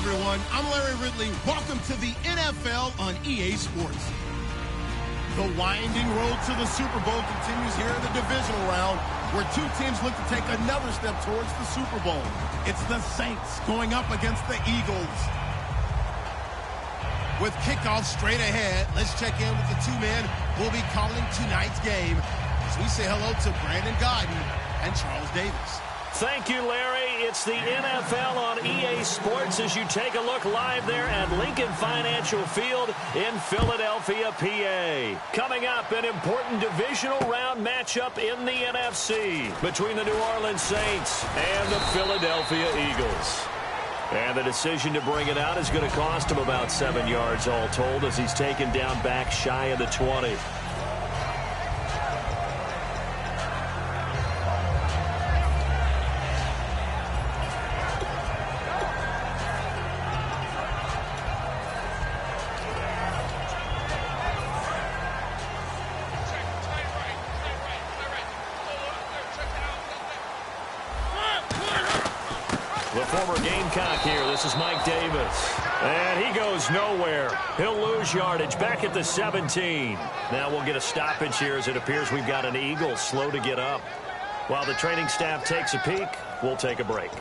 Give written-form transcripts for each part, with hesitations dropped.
everyone. I'm Larry Ridley. Welcome to the NFL on EA Sports. The winding road to the Super Bowl continues here in the divisional round, where two teams look to take another step towards the Super Bowl. It's the Saints going up against the Eagles. With kickoff straight ahead, let's check in with the two men who will be calling tonight's game as we say hello to Brandon Gaudin and Charles Davis. Thank you, Larry. It's the NFL on EA Sports as you take a look live there at Lincoln Financial Field in Philadelphia, PA. Coming up, an important divisional round matchup in the NFC between the New Orleans Saints and the Philadelphia Eagles. And the decision to bring it out is going to cost him about 7 yards all told as he's taken down back shy of the 20. The former Gamecock here. This is Mike Davis. And he goes nowhere. He'll lose yardage back at the 17. Now we'll get a stoppage here as it appears we've got an Eagle slow to get up. While the training staff takes a peek, we'll take a break.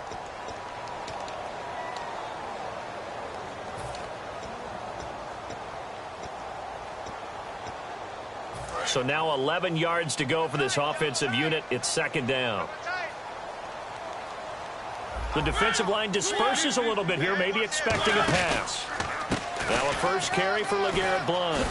So now 11 yards to go for this offensive unit. It's second down. The defensive line disperses a little bit here, maybe expecting a pass. Now a first carry for LeGarrette Blount.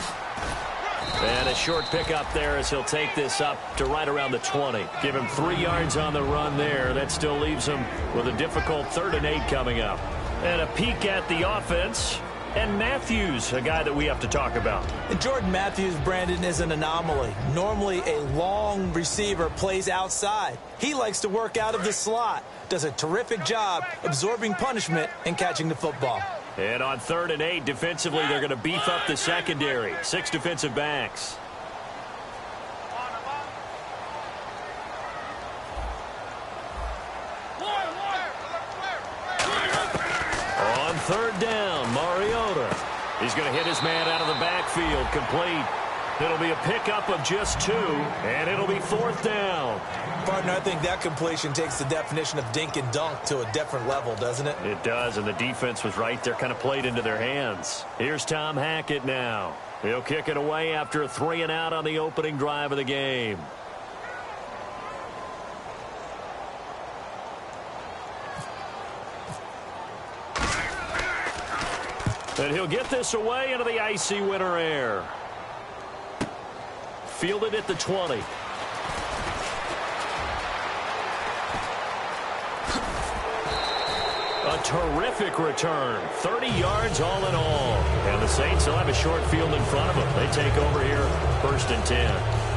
And a short pickup there as he'll take this up to right around the 20. Give him 3 yards on the run there. That still leaves him with a difficult 3rd and 8 coming up. And a peek at the offense. And Matthews, a guy that we have to talk about. And Jordan Matthews, Brandon, is an anomaly. Normally, a long receiver plays outside. He likes to work out of the slot. Does a terrific job absorbing punishment and catching the football. And on 3rd and 8, defensively, they're going to beef up the secondary. 6 defensive backs. On 3rd down, Mariota. He's going to hit his man out of the backfield, complete. It'll be a pickup of just 2, and it'll be 4th down. Partner, I think that completion takes the definition of dink and dunk to a different level, doesn't it? It does, and the defense was right there, kind of played into their hands. Here's Tom Hackett now. He'll kick it away after a 3 and out on the opening drive of the game. And he'll get this away into the icy winter air. Fielded at the 20. A terrific return. 30 yards all in all. And the Saints will have a short field in front of them. They take over here, 1st and 10.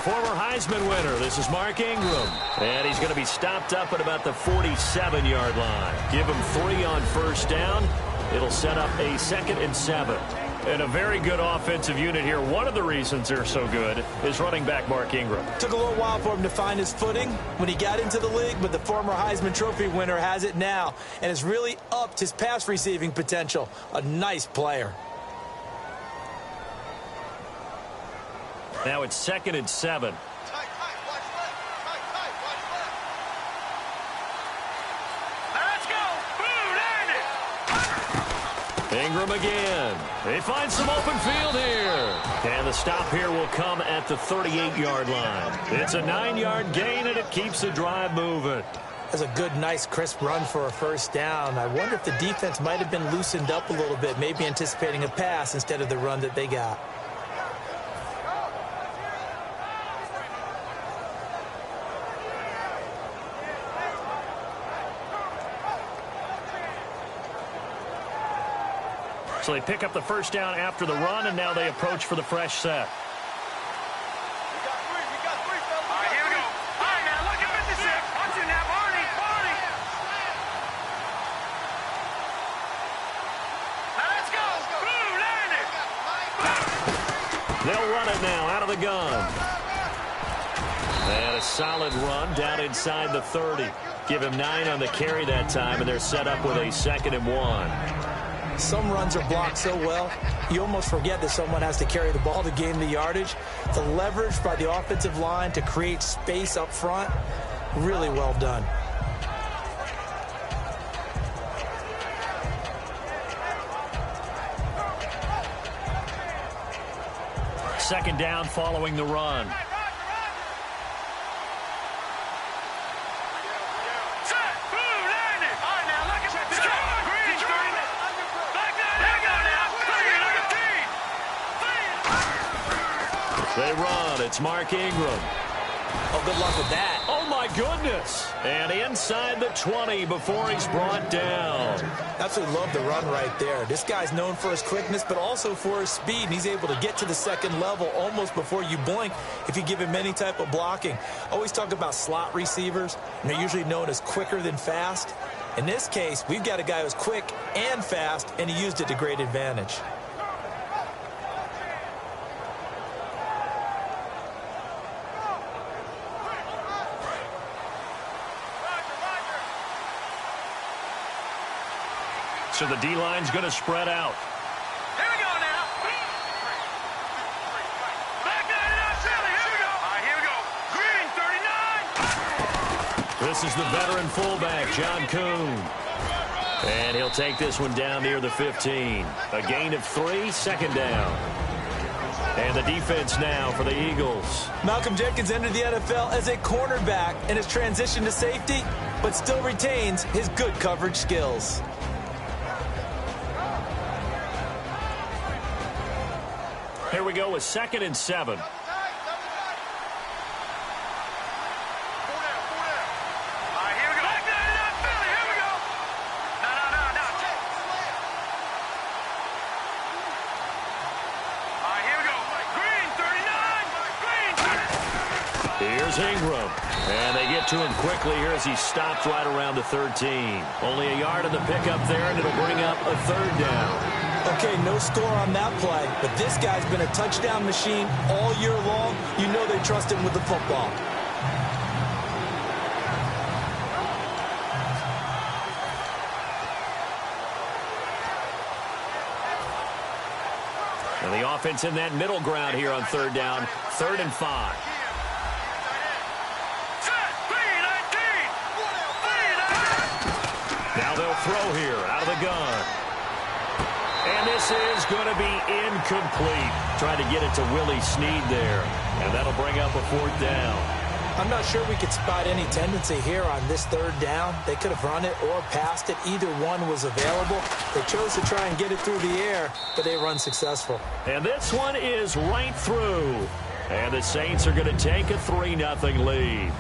Former Heisman winner, this is Mark Ingram. And he's going to be stopped up at about the 47-yard line. Give him 3 on 1st down. It'll set up a 2nd and 7. And a very good offensive unit here. One of the reasons they're so good is running back Mark Ingram. Took a little while for him to find his footing when he got into the league, but the former Heisman Trophy winner has it now and has really upped his pass receiving potential. A nice player. Now it's 2nd and 7. Let's go. Ingram again. They find some open field here. And the stop here will come at the 38-yard line. It's a 9-yard gain, and it keeps the drive moving. That's a good, nice, crisp run for a 1st down. I wonder if the defense might have been loosened up a little bit, maybe anticipating a pass instead of the run that they got. So they pick up the 1st down after the run, and now they approach for the fresh set. They'll run it now out of the gun. And a solid run down inside the 30. Give him 9 on the carry that time, and they're set up with a 2nd and 1. Some runs are blocked so well, you almost forget that someone has to carry the ball to gain the yardage. The leverage by the offensive line to create space up front, really well done. Second down following the run. They run. It's Mark Ingram. Oh, good luck with that. Oh, my goodness. And inside the 20 before he's brought down. Absolutely love the run right there. This guy's known for his quickness, but also for his speed. And he's able to get to the second level almost before you blink if you give him any type of blocking. Always talk about slot receivers, and they're usually known as quicker than fast. In this case, we've got a guy who's quick and fast, and he used it to great advantage. So the D-line's going to spread out. Here we go now. Back to the Philly. Here we go. All right, here we go. Green, 39. This is the veteran fullback, John Kuhn. And he'll take this one down near the 15. A gain of 3, second down. And the defense now for the Eagles. Malcolm Jenkins entered the NFL as a cornerback and has transitioned to safety, but still retains his good coverage skills. Here we go with 2nd and 7. All right, here we go. Back to the Philly. Here we go. No. All right, here we go. Green, 39. Green. Here's Ingram. And they get to him quickly here as he stopped right around the 13. Only a yard on the pickup there, and it'll bring up a 3rd down. Okay, no score on that play, but this guy's been a touchdown machine all year long. You know they trust him with the football. And the offense in that middle ground here on 3rd down, 3rd and 5. Now they'll throw here out of the gun. And this is going to be incomplete. Trying to get it to Willie Snead there. And that'll bring up a 4th down. I'm not sure we could spot any tendency here on this 3rd down. They could have run it or passed it. Either one was available. They chose to try and get it through the air, but they run successful. And this one is right through. And the Saints are going to take a 3-0 lead.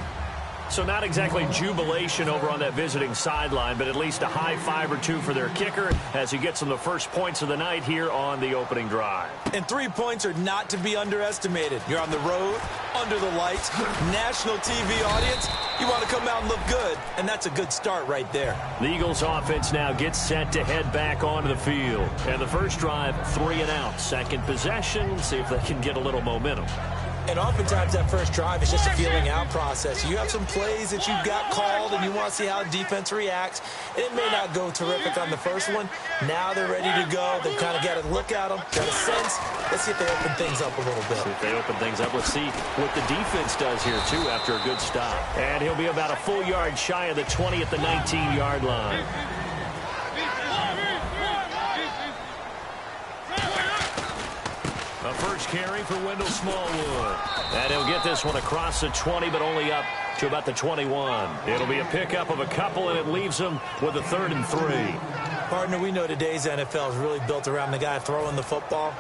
So not exactly jubilation over on that visiting sideline, but at least a high 5 or 2 for their kicker as he gets them the first points of the night here on the opening drive. And 3 points are not to be underestimated. You're on the road, under the lights, national TV audience. You want to come out and look good, and that's a good start right there. The Eagles offense now gets set to head back onto the field. And the first drive, 3 and out. Second possession, see if they can get a little momentum. And oftentimes that first drive is just a feeling out process. You have some plays that you've got called and you want to see how defense reacts. And it may not go terrific on the first one. Now they're ready to go. They've kind of got to look at them, got a sense. Let's see if they open things up a little bit. See if they open things up. Let's see what the defense does here, too, after a good stop. And he'll be about a full yard shy of the 20 at the 19-yard line. A first carry for Wendell Smallwood. And he'll get this one across the 20, but only up to about the 21. It'll be a pickup of a couple, and it leaves them with a 3rd and 3. Partner, we know today's NFL is really built around the guy throwing the football.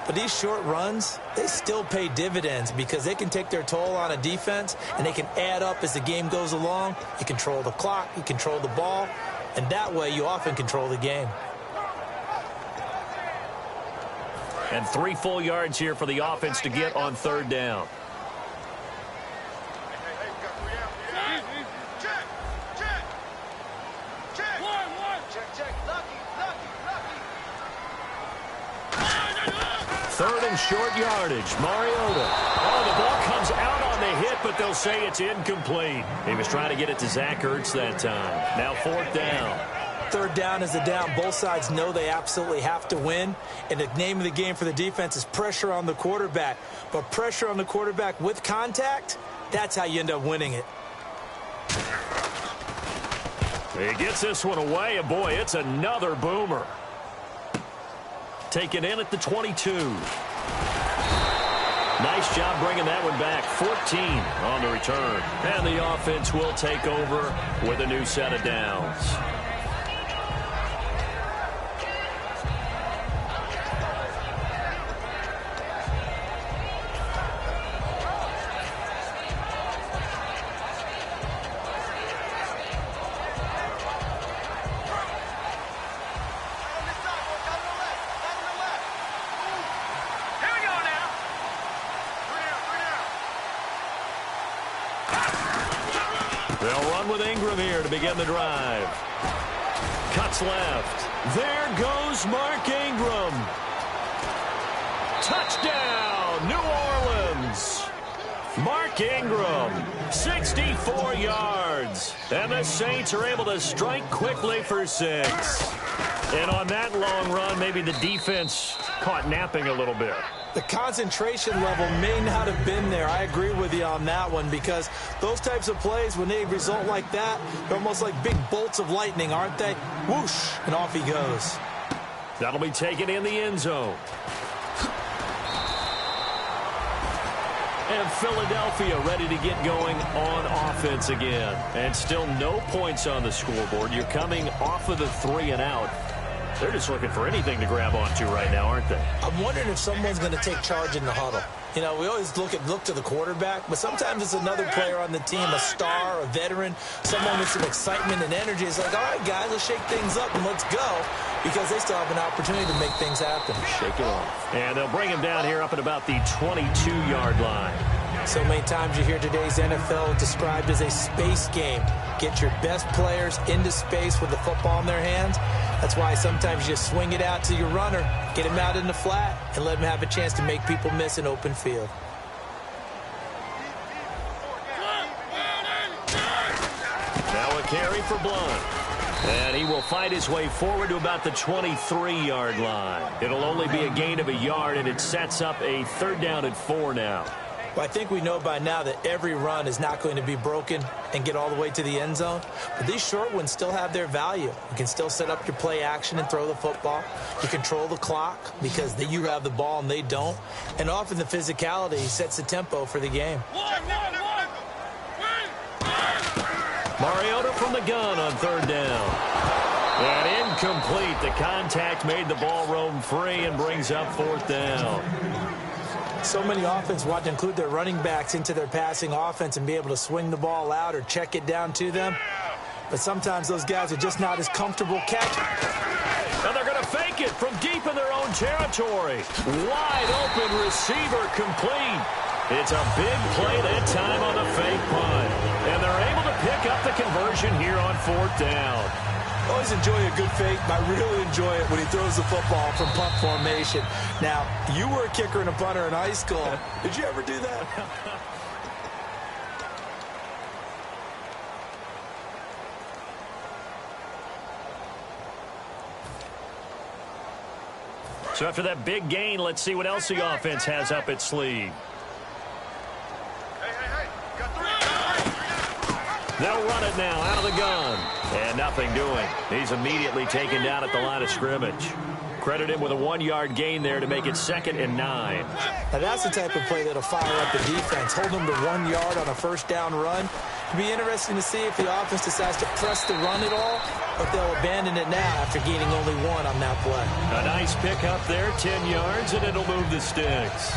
But these short runs, they still pay dividends because they can take their toll on a defense, and they can add up as the game goes along. You control the clock, you control the ball, and that way you often control the game. And 3 full yards here for the offense to get on 3rd down. Third and short yardage. Mariota. Oh, the ball comes out on the hit, but they'll say it's incomplete. He was trying to get it to Zach Ertz that time. Now 4th down. 3rd down is a down. Both sides know they absolutely have to win. And the name of the game for the defense is pressure on the quarterback. But pressure on the quarterback with contact, that's how you end up winning it. He gets this one away, and boy, it's another boomer. Taken in at the 22. Nice job bringing that one back. 14 on the return. And the offense will take over with a new set of downs. They'll run with Ingram here to begin the drive. Cuts left. There goes Mark Ingram. Touchdown, New Orleans. Mark Ingram, 64 yards. And the Saints are able to strike quickly for 6. And on that long run, maybe the defense caught napping a little bit. The concentration level may not have been there. I agree with you on that one, because those types of plays, when they result like that, they're almost like big bolts of lightning, aren't they? Whoosh, and off he goes. That'll be taken in the end zone. And Philadelphia ready to get going on offense again. And still no points on the scoreboard. You're coming off of the 3 and out. They're just looking for anything to grab onto right now, aren't they? I'm wondering if someone's going to take charge in the huddle. You know, we always look to the quarterback, but sometimes it's another player on the team, a star, a veteran, someone with some excitement and energy. It's like, all right, guys, let's shake things up and let's go, because they still have an opportunity to make things happen. Shake it off. And they'll bring him down here up at about the 22-yard line. So many times you hear today's NFL described as a space game. Get your best players into space with the football in their hands. That's why sometimes you just swing it out to your runner, get him out in the flat, and let him have a chance to make people miss an open field. Now a carry for Blunt. And he will fight his way forward to about the 23-yard line. It'll only be a gain of a yard, and it sets up a 3rd down and 4 now. Well, I think we know by now that every run is not going to be broken and get all the way to the end zone. But these short ones still have their value. You can still set up your play action and throw the football. You control the clock because you have the ball and they don't. And often the physicality sets the tempo for the game. Mariota from the gun on 3rd down. And incomplete. The contact made the ball roam free and brings up 4th down. So many offenses want to include their running backs into their passing offense and be able to swing the ball out or check it down to them. But sometimes those guys are just not as comfortable catching. And they're going to fake it from deep in their own territory. Wide open receiver complete. It's a big play that time on the fake punt. And they're able to pick up the conversion here on 4th down. I always enjoy a good fake, but I really enjoy it when he throws the football from punt formation. Now, you were a kicker and a punter in high school. Did you ever do that? So after that big gain, let's see what else the offense has up its sleeve. They'll run it now out of the gun. And nothing doing. He's immediately taken down at the line of scrimmage. Credit him with a 1-yard gain there to make it 2nd and 9. Now that's the type of play that'll fire up the defense. Hold them to 1 yard on a 1st down run. It'll be interesting to see if the offense decides to press the run at all, or if they'll abandon it now after gaining only 1 on that play. A nice pick up there, 10 yards, and it'll move the sticks.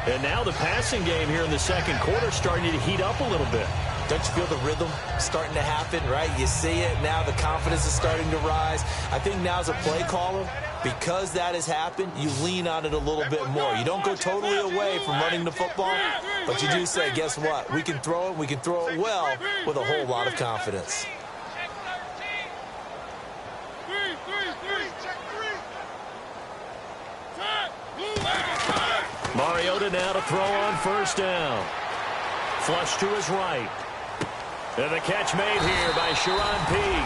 And now the passing game here in the 2nd quarter starting to heat up a little bit. Don't you feel the rhythm starting to happen, right? You see it now. The confidence is starting to rise. I think now as a play caller, because that has happened, you lean on it a little bit more. You don't go totally away from running the football, but you do say, guess what? We can throw it. We can throw it well with a whole lot of confidence. Mariota now to throw on 1st down. Flush to his right. And the catch made here by Sharon Peak.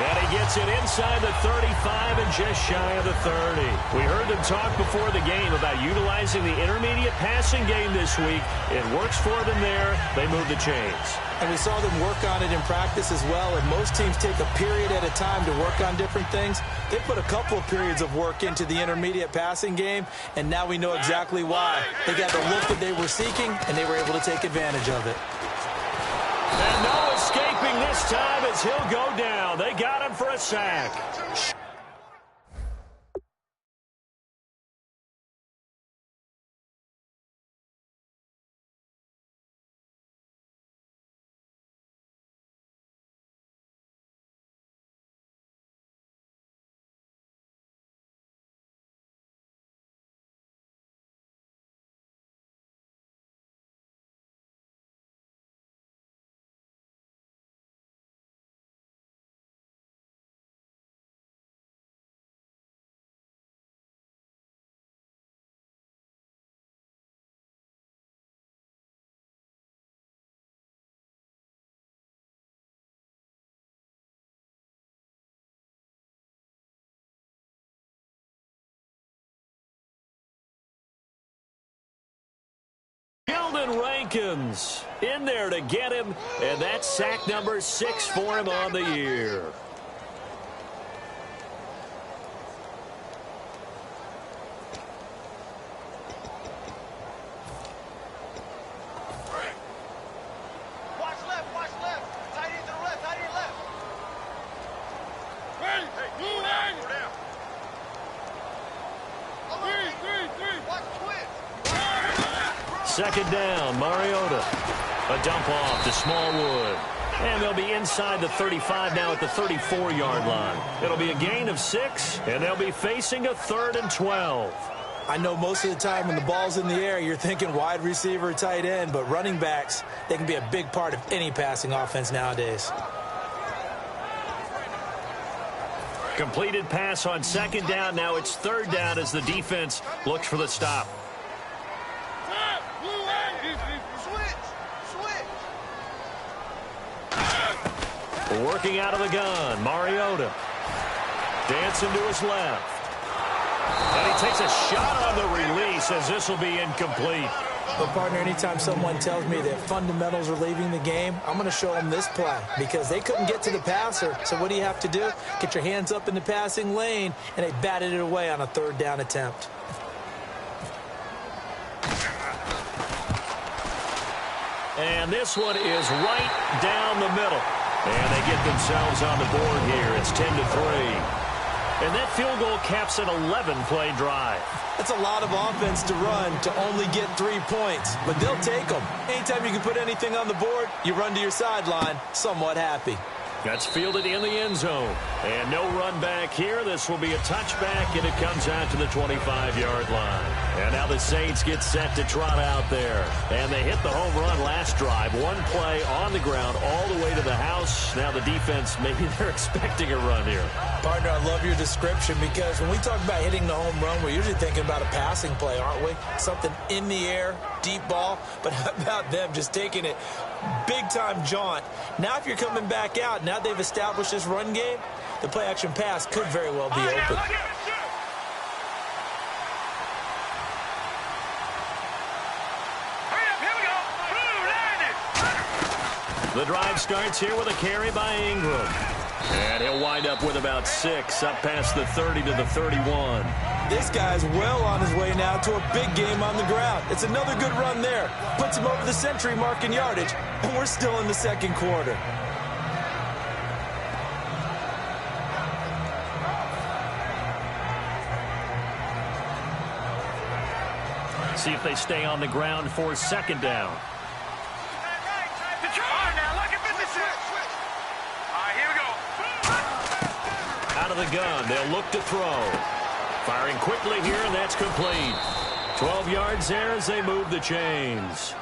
And he gets it inside the 35 and just shy of the 30. We heard them talk before the game about utilizing the intermediate passing game this week. It works for them there. They move the chains. And we saw them work on it in practice as well. And most teams take a period at a time to work on different things. They put a couple of periods of work into the intermediate passing game, and now we know exactly why. They got the look that they were seeking, and they were able to take advantage of it. And no escaping this time as he'll go down. They got him for a sack. Sheldon Rankins in there to get him, and that's sack number 6 for him on the year. Second down, Mariota. A dump off to Smallwood. And they'll be inside the 35 now at the 34-yard line. It'll be a gain of 6, and they'll be facing a 3rd and 12. I know most of the time when the ball's in the air, you're thinking wide receiver, tight end, but running backs, they can be a big part of any passing offense nowadays. Completed pass on 2nd down. Now it's 3rd down as the defense looks for the stop. Working out of the gun, Mariota. Dancing to his left. And he takes a shot on the release as this will be incomplete. But, partner, anytime someone tells me that fundamentals are leaving the game, I'm going to show them this play because they couldn't get to the passer. So what do you have to do? Get your hands up in the passing lane, and they batted it away on a 3rd down attempt. And this one is right down the middle. And they get themselves on the board here. It's 10-3. And that field goal caps an 11-play drive. That's a lot of offense to run to only get 3 points, but they'll take them. Anytime you can put anything on the board, you run to your sideline, somewhat happy. That's fielded in the end zone. And no run back here. This will be a touchback, and it comes out to the 25-yard line. And now the Saints get set to trot out there. And they hit the home run last drive. One play on the ground all the way to the house. Now the defense, maybe they're expecting a run here. Partner, I love your description because when we talk about hitting the home run, we're usually thinking about a passing play, aren't we? Something in the air, deep ball. But how about them just taking it big-time jaunt? Now if you're coming back out, now they've established this run game, the play-action pass could very well be open. The drive starts here with a carry by Ingram. And he'll wind up with about 6, up past the 30 to the 31. This guy's well on his way now to a big game on the ground. It's another good run there. Puts him over the century mark in yardage, and we're still in the 2nd quarter. See if they stay on the ground for 2nd down. Out of the gun, they'll look to throw. Firing quickly here, and that's complete. 12 yards there as they move the chains.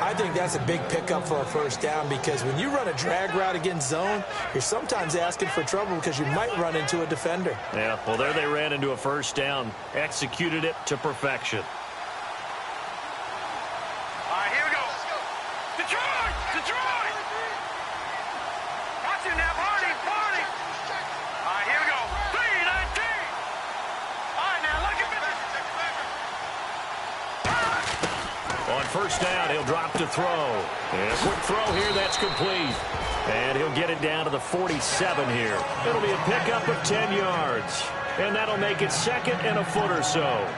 I think that's a big pickup for a 1st down because when you run a drag route against zone, you're sometimes asking for trouble because you might run into a defender. Yeah, well, there they ran into a 1st down, executed it to perfection. On 1st down, he'll drop to throw. And a quick throw here, that's complete. And he'll get it down to the 47 here. It'll be a pickup of 10 yards. And that'll make it 2nd and a foot or so.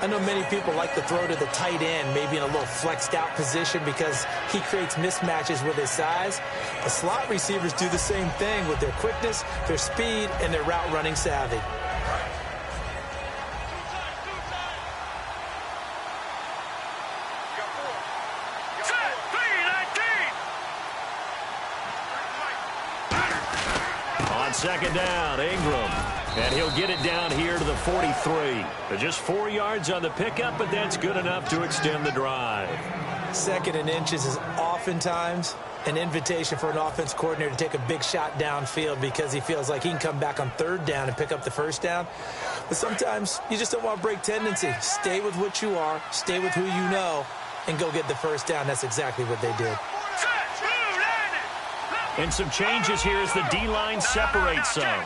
I know many people like to throw to the tight end, maybe in a little flexed out position because he creates mismatches with his size. But slot receivers do the same thing with their quickness, their speed, and their route running savvy. On 2nd down, Ingram. And he'll get it down here to the 43. Just 4 yards on the pickup, but that's good enough to extend the drive. 2nd and inches is oftentimes an invitation for an offense coordinator to take a big shot downfield because he feels like he can come back on 3rd down and pick up the 1st down. But sometimes you just don't want to break tendency. Stay with what you are, stay with who you know, and go get the 1st down. That's exactly what they did. And some changes here as the D-line separates some.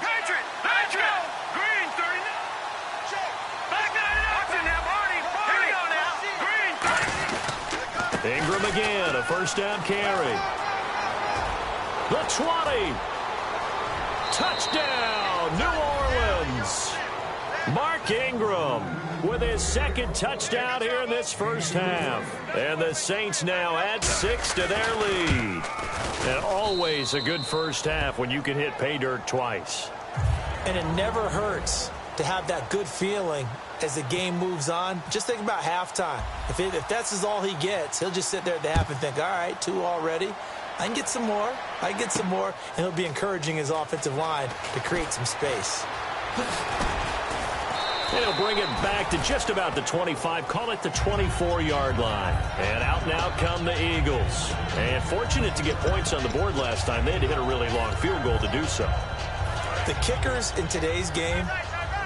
Ingram again, a first down carry. The 20. Touchdown, New Orleans. Mark Ingram with his second touchdown here in this first half. And the Saints now add 6 to their lead. And always a good first half when you can hit pay dirt twice. And it never hurts to have that good feeling as the game moves on. Just think about halftime. If that's all he gets, he'll just sit there at the half and think, all right, 2 already. I can get some more. I can get some more. And he'll be encouraging his offensive line to create some space. And he'll bring it back to just about the 25, call it the 24-yard line. And out now come the Eagles. And fortunate to get points on the board last time. They had to hit a really long field goal to do so. The kickers in today's game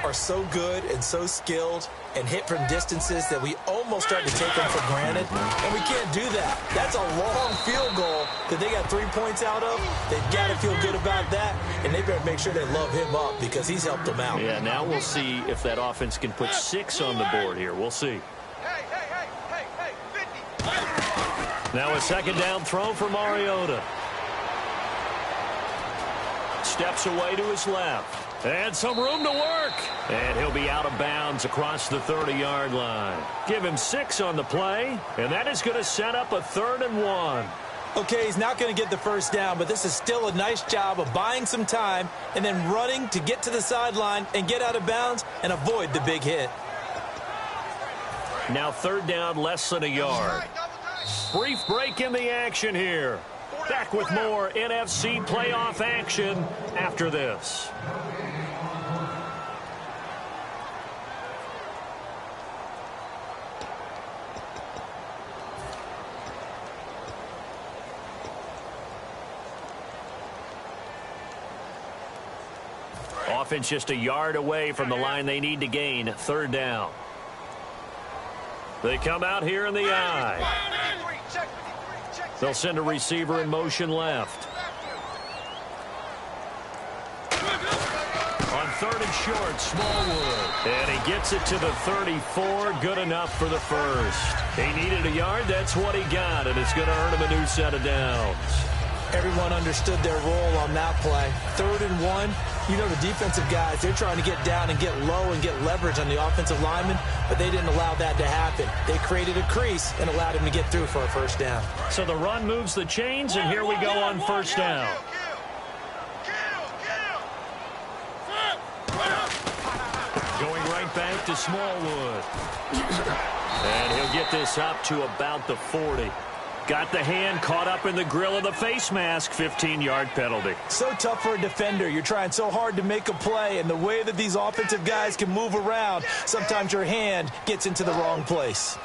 are so good and so skilled and hit from distances that we almost start to take them for granted. And we can't do that. That's a long field goal that they got 3 points out of. They've got to feel good about that, and they better make sure they love him up because he's helped them out. Yeah, now we'll see if that offense can put 6 on the board here. We'll see. Now a second down throw for Mariota. Steps away to his left. And some room to work. And he'll be out of bounds across the 30-yard line. Give him 6 on the play, and that is going to set up a 3rd and 1. Okay, he's not going to get the first down, but this is still a nice job of buying some time and then running to get to the sideline and get out of bounds and avoid the big hit. Now 3rd down, less than a yard. Brief break in the action here. Back with more NFC playoff action after this. Offense just a yard away from the line they need to gain. 3rd down. They come out here in the eye. They'll send a receiver in motion left. On 3rd and short, Smallwood. And he gets it to the 34. Good enough for the first. He needed a yard. That's what he got, and it's going to earn him a new set of downs. Everyone understood their role on that play. 3rd and 1. You know the defensive guys, they're trying to get down and get low and get leverage on the offensive lineman, but they didn't allow that to happen. They created a crease and allowed him to get through for a first down. So the run moves the chains, and here we go on 1st down. Going right back to Smallwood. And he'll get this up to about the 40. Got the hand caught up in the grill of the face mask. 15-yard penalty. So tough for a defender. You're trying so hard to make a play, and the way that these offensive guys can move around, sometimes your hand gets into the wrong place.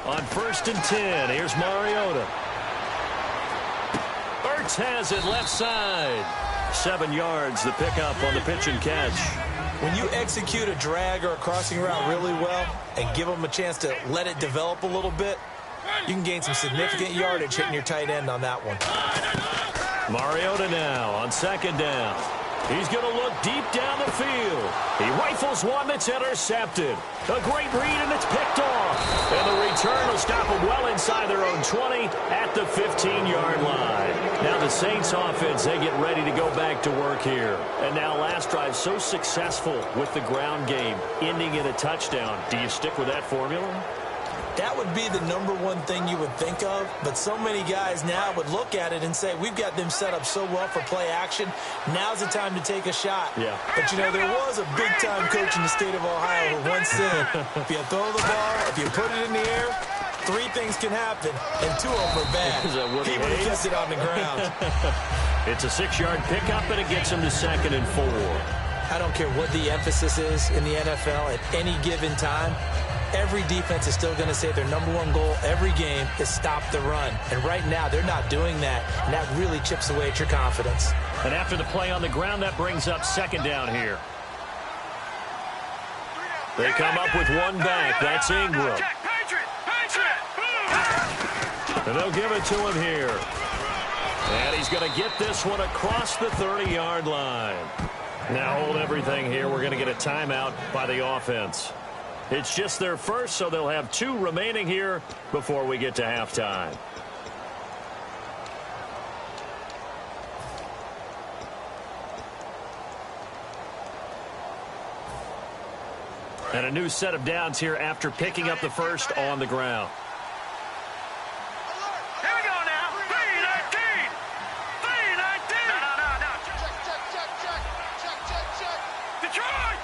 On 1st and 10, here's Mariota. Ertz has it left side. 7 yards, the pickup on the pitch and catch. When you execute a drag or a crossing route really well and give them a chance to let it develop a little bit, you can gain some significant yardage hitting your tight end on that one. Mariota now on 2nd down. He's going to look deep down the field. He rifles one that's intercepted. A great read, and it's picked off. And the return will stop them well inside their own 20 at the 15-yard line. Now the Saints offense, they get ready to go back to work here. And now last drive so successful with the ground game, ending in a touchdown. Do you stick with that formula? That would be the #1 thing you would think of, but so many guys now would look at it and say, we've got them set up so well for play action. Now's the time to take a shot. Yeah. But, you know, there was a big-time coach in the state of Ohio who once said, if you throw the ball, if you put it in the air, 3 things can happen, and 2 of them are bad. He would have kept it on the ground. It's a 6-yard pickup, and it gets him to 2nd and 4. I don't care what the emphasis is in the NFL at any given time. Every defense is still going to say their #1 goal every game is stop the run. And right now, they're not doing that, and that really chips away at your confidence. And after the play on the ground, that brings up 2nd down here. They come up with one back. That's Ingram. And they'll give it to him here. And he's going to get this one across the 30-yard line. Now hold everything here. We're going to get a timeout by the offense. It's just their first, so they'll have 2 remaining here before we get to halftime. And a new set of downs here after picking up the first on the ground. Here we go now. 3-19. 3-19. No. Check. Detroit.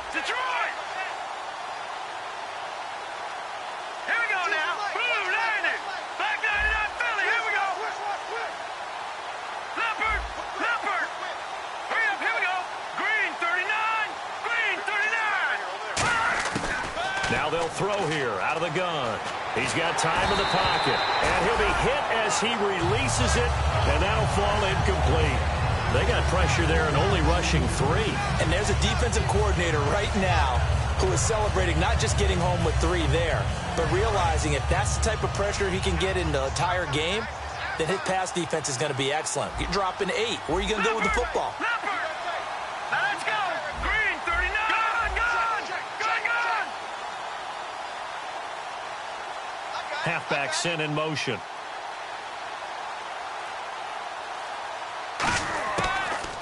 Here we go now. Blue 90. Black 99 Philly. Here we go. Leopard. Hurry up. Here we go. Green 39. Now they'll throw here out of the gun. He's got time in the pocket. And he'll be hit as he releases it. And that'll fall incomplete. They got pressure there and only rushing 3. And there's a defensive coordinator right now who is celebrating not just getting home with 3 there, but realizing if that's the type of pressure he can get in the entire game, then his pass defense is going to be excellent. You're dropping 8. Where are you going to go with the football? Now let's go. Green 39. Gun. Halfback sent in motion.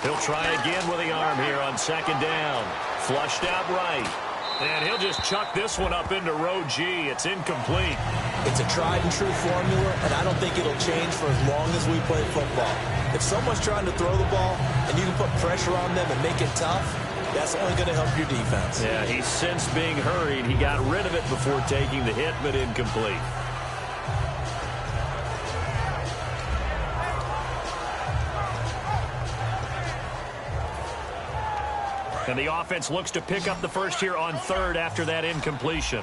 He'll try again with the arm here on second down. Flushed out right. And he'll just chuck this one up into row G. It's incomplete. It's a tried-and-true formula, and I don't think it'll change for as long as we play football. If someone's trying to throw the ball and you can put pressure on them and make it tough, that's only going to help your defense. Yeah, he's sensed being hurried. He got rid of it before taking the hit, but incomplete. And the offense looks to pick up the first here on third after that incompletion.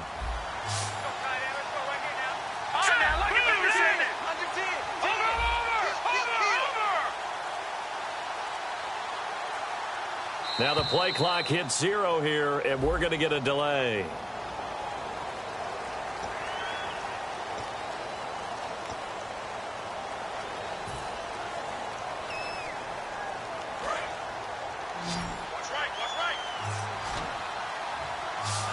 Now the play clock hits 0 here, and we're going to get a delay.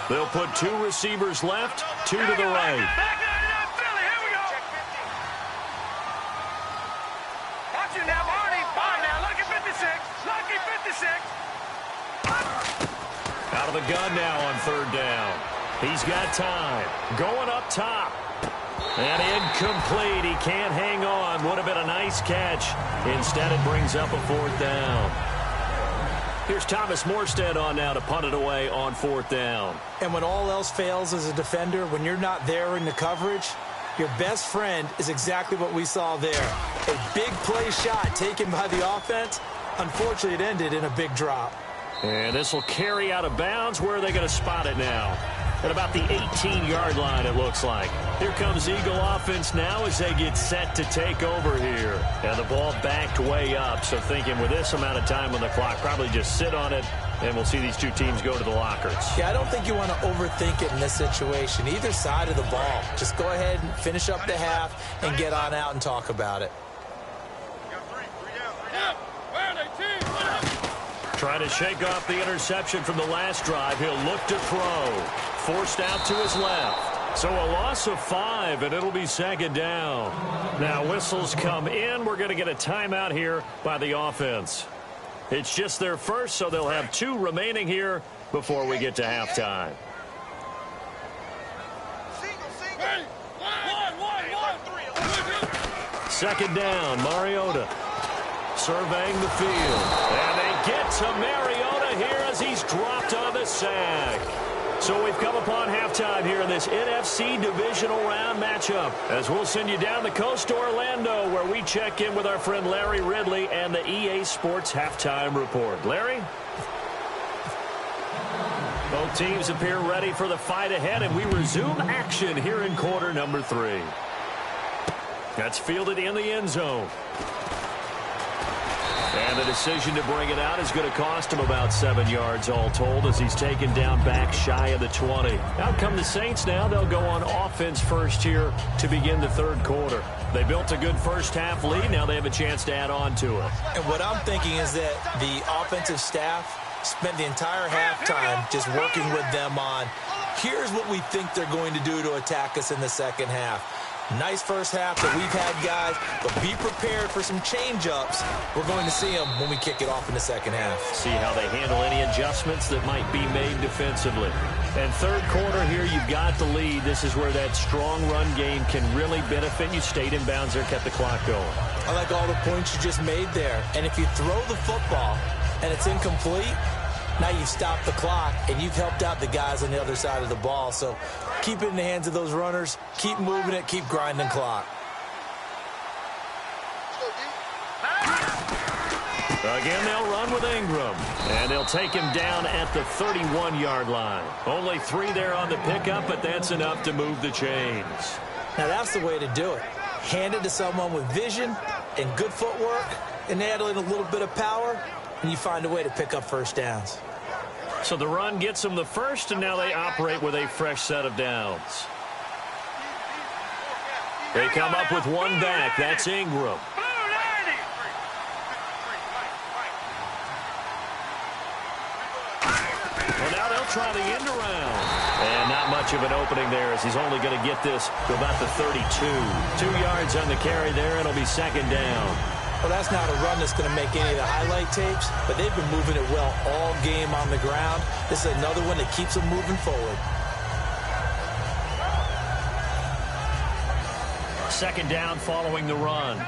They'll put 2 receivers left, 2 to the right. Back 99 Philly. Here we go. Watch you now, Barney. Now, Lucky 56. Lucky 56. Out of the gun now on third down. He's got time. Going up top. And incomplete. He can't hang on. Would have been a nice catch. Instead, it brings up a 4th down. Here's Thomas Morstead on now to punt it away on 4th down. And when all else fails as a defender, when you're not there in the coverage, your best friend is exactly what we saw there. A big play shot taken by the offense. Unfortunately, it ended in a big drop. And this will carry out of bounds. Where are they going to spot it now? At about the 18-yard line, it looks like. Here comes Eagle offense now as they get set to take over here. And the ball backed way up, so thinking with this amount of time on the clock, probably just sit on it, and we'll see these 2 teams go to the lockers. Yeah, I don't think you want to overthink it in this situation. Either side of the ball. Just go ahead and finish up the half and get on out and talk about it. Trying to shake off the interception from the last drive. He'll look to throw. Forced out to his left. So a loss of 5, and it'll be second down. Now whistles come in. We're going to get a timeout here by the offense. It's just their first, so they'll have 2 remaining here before we get to halftime. Second down, Mariota surveying the field. And they get to Mariota here as he's dropped on the sack. So we've come upon halftime here in this NFC divisional round matchup, as we'll send you down the coast to Orlando, where we check in with our friend Larry Ridley and the EA Sports Halftime Report. Larry? Both teams appear ready for the fight ahead, and we resume action here in quarter number 3. That's fielded in the end zone. And the decision to bring it out is going to cost him about 7 yards all told as he's taken down back shy of the 20. Out come the Saints now. They'll go on offense first here to begin the third quarter. They built a good first-half lead. Now they have a chance to add on to it. And what I'm thinking is that the offensive staff spent the entire halftime just working with them on, here's what we think they're going to do to attack us in the second half. Nice first half that we've had, guys, but be prepared for some change-ups. We're going to see them when we kick it off in the second half. See how they handle any adjustments that might be made defensively. And third quarter here, you've got the lead. This is where that strong run game can really benefit you. Stayed in bounds there, kept the clock going. I like all the points you just made there. And if you throw the football and it's incomplete, now you've stopped the clock, and you've helped out the guys on the other side of the ball. So keep it in the hands of those runners. Keep moving it. Keep grinding clock. Again, they'll run with Ingram. And they'll take him down at the 31-yard line. Only 3 there on the pickup, but that's enough to move the chains. Now, that's the way to do it. Hand it to someone with vision and good footwork, and add in a little bit of power, and you find a way to pick up first downs. So the run gets them the first, and now they operate with a fresh set of downs. They come up with one back. That's Ingram. Well, now they'll try the end around. And not much of an opening there as he's only going to get this to about the 32. 2 yards on the carry there, and it'll be second down. Well, that's not a run that's going to make any of the highlight tapes, but they've been moving it well all game on the ground. This is another one that keeps them moving forward. Second down following the run.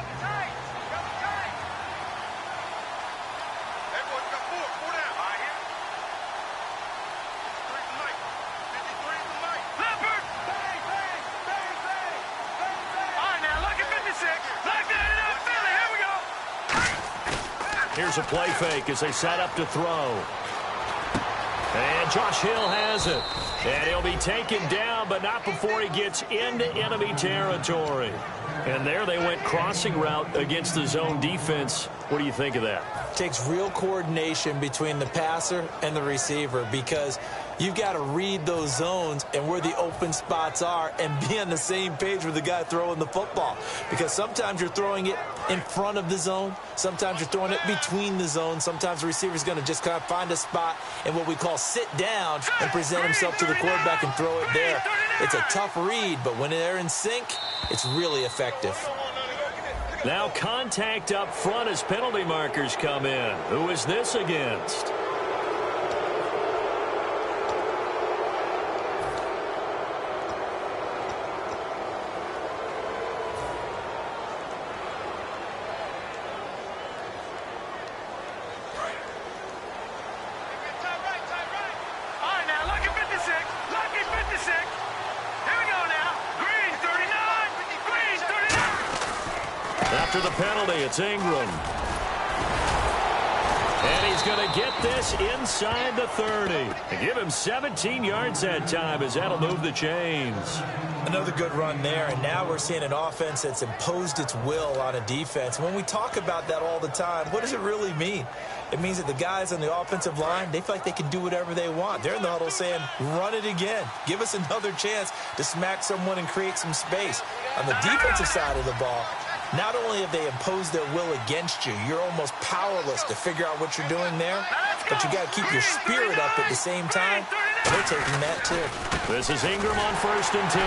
Here's a play fake as they set up to throw. And Josh Hill has it. And he'll be taken down, but not before he gets into enemy territory. And there they went crossing route against the zone defense. What do you think of that? It takes real coordination between the passer and the receiver because you've got to read those zones and where the open spots are and be on the same page with the guy throwing the football. Because sometimes you're throwing it in front of the zone. Sometimes you're throwing it between the zones. Sometimes the receiver's going to just kind of find a spot and what we call sit down and present himself to the quarterback and throw it there. It's a tough read, but when they're in sync, it's really effective. Now contact up front as penalty markers come in. Who is this against? After the penalty, it's Ingram. And he's going to get this inside the 30. And give him 17 yards that time as that'll move the chains. Another good run there, and now we're seeing an offense that's imposed its will on a defense. When we talk about that all the time, what does it really mean? It means that the guys on the offensive line, they feel like they can do whatever they want. They're in the huddle saying, run it again. Give us another chance to smack someone and create some space. On the defensive side of the ball, not only have they imposed their will against you, you're almost powerless to figure out what you're doing there, but you got to keep your spirit up at the same time. They're taking that too. This is Ingram on 1st and 10.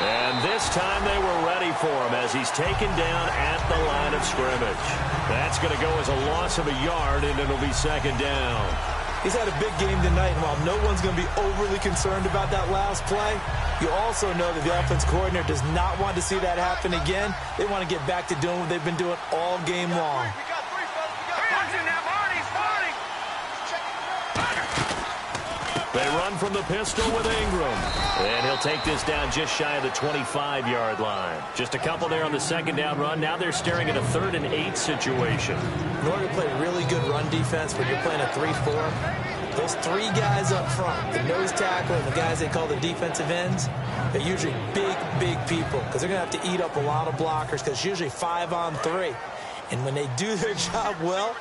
And this time they were ready for him as he's taken down at the line of scrimmage. That's going to go as a loss of a yard, and it'll be second down. He's had a big game tonight, and while no one's going to be overly concerned about that last play, you also know that the offense coordinator does not want to see that happen again. They want to get back to doing what they've been doing all game long. They run from the pistol with Ingram. And he'll take this down just shy of the 25-yard line. Just a couple there on the second down run. Now they're staring at a 3rd and 8 situation. In order to play really good run defense when you're playing a 3-4, those 3 guys up front, the nose tackle and the guys they call the defensive ends, they're usually big people because they're going to have to eat up a lot of blockers because it's usually 5 on 3. And when they do their job well,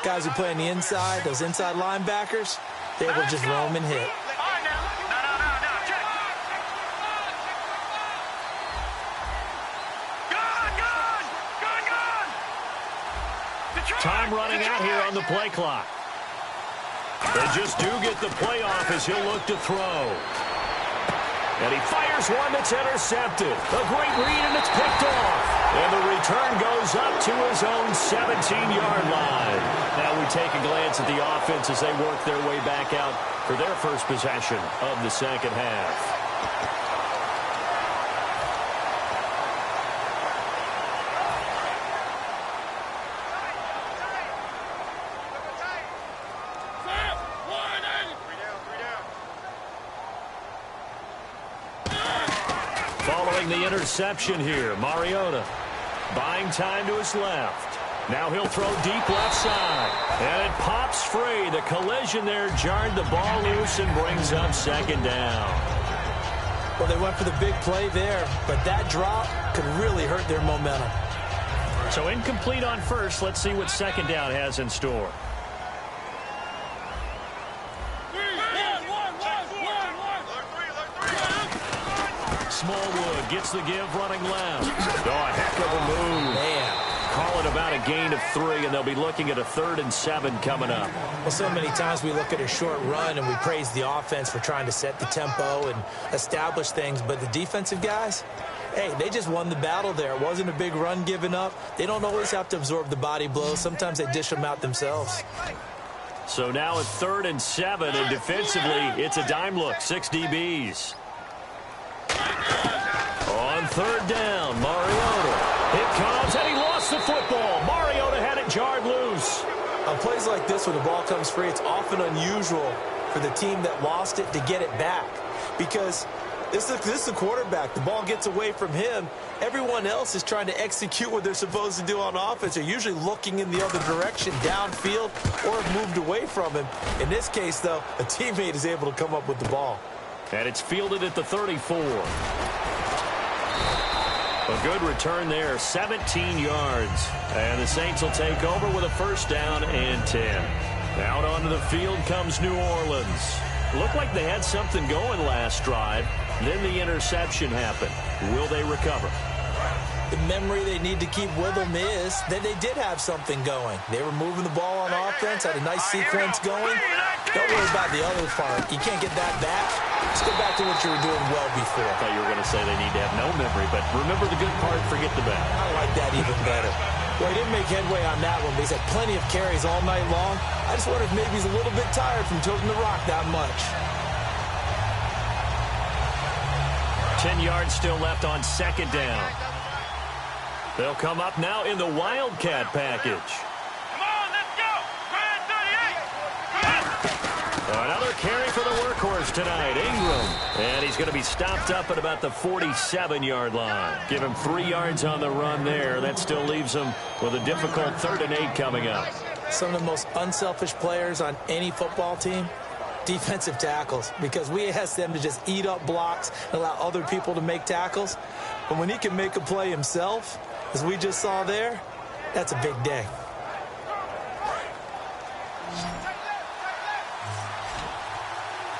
Guys who play on the inside, those inside linebackers, they will just roam and hit. Time running out here on the play clock. They just do get the play off as he'll look to throw. And he fires one that's intercepted. A great read, and it's picked off. And the return goes up to his own 17-yard line. Now we take a glance at the offense as they work their way back out for their first possession of the second half. Following the interception here, Mariota buying time to his left. Now he'll throw deep left side. And it pops free. The collision there jarred the ball loose and brings up second down. Well, they went for the big play there, but that drop could really hurt their momentum. So incomplete on first. Let's see what second down has in store. Smallwood gets the give running left. Oh, a heck of a move. Man. Call it about a gain of 3, and they'll be looking at a 3rd and 7 coming up. Well, so many times we look at a short run and we praise the offense for trying to set the tempo and establish things, but the defensive guys, hey, they just won the battle there. It wasn't a big run given up. They don't always have to absorb the body blows. Sometimes they dish them out themselves. So now a 3rd and 7, and defensively, it's a dime look, 6 DBs. On 3rd down, Mariota. It comes, and he lost the football. Mariota had it jarred loose. On plays like this, when the ball comes free, it's often unusual for the team that lost it to get it back. Because this is the quarterback. The ball gets away from him. Everyone else is trying to execute what they're supposed to do on offense. They're usually looking in the other direction, downfield, or have moved away from him. In this case, though, a teammate is able to come up with the ball. And it's fielded at the 34. A good return there, 17 yards. And the Saints will take over with a 1st down and 10. Out onto the field comes New Orleans. Looked like they had something going last drive. Then the interception happened. Will they recover? The memory they need to keep with them is that they did have something going. They were moving the ball on offense, had a nice sequence going. Don't worry about the other part. You can't get that back. Let's go back to what you were doing well before. I thought you were going to say they need to have no memory, but remember the good part, forget the bad. I like that even better. Well, he didn't make headway on that one, but he's had plenty of carries all night long. I just wonder if maybe he's a little bit tired from tilting the rock that much. 10 yards still left on 2nd down. They'll come up now in the Wildcat package. Come on, let's go. Another carry for the workhorse tonight, Ingram. And he's going to be stopped up at about the 47-yard line. Give him 3 yards on the run there. That still leaves him with a difficult 3rd and 8 coming up. Some of the most unselfish players on any football team, defensive tackles, because we ask them to just eat up blocks and allow other people to make tackles. But when he can make a play himself, as we just saw there, that's a big day.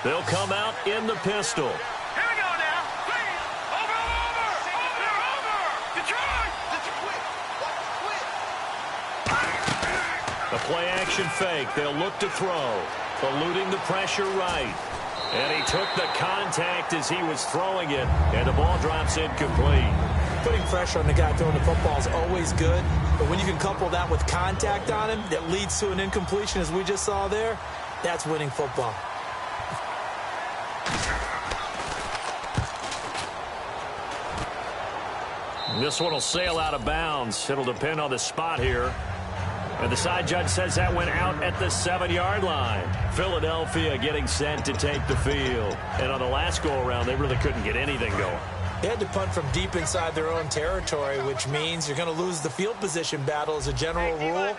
They'll come out in the pistol. Here we go now. Please. Over. Detroit. A play-action fake. They'll look to throw. Eluding the pressure right. And he took the contact as he was throwing it. And the ball drops incomplete. Putting pressure on the guy throwing the football is always good. But when you can couple that with contact on him that leads to an incompletion, as we just saw there, that's winning football. This one will sail out of bounds. It'll depend on the spot here. And the side judge says that went out at the 7-yard line. Philadelphia getting set to take the field. And on the last go-around, they really couldn't get anything going. They had to punt from deep inside their own territory, which means you're going to lose the field position battle as a general rule.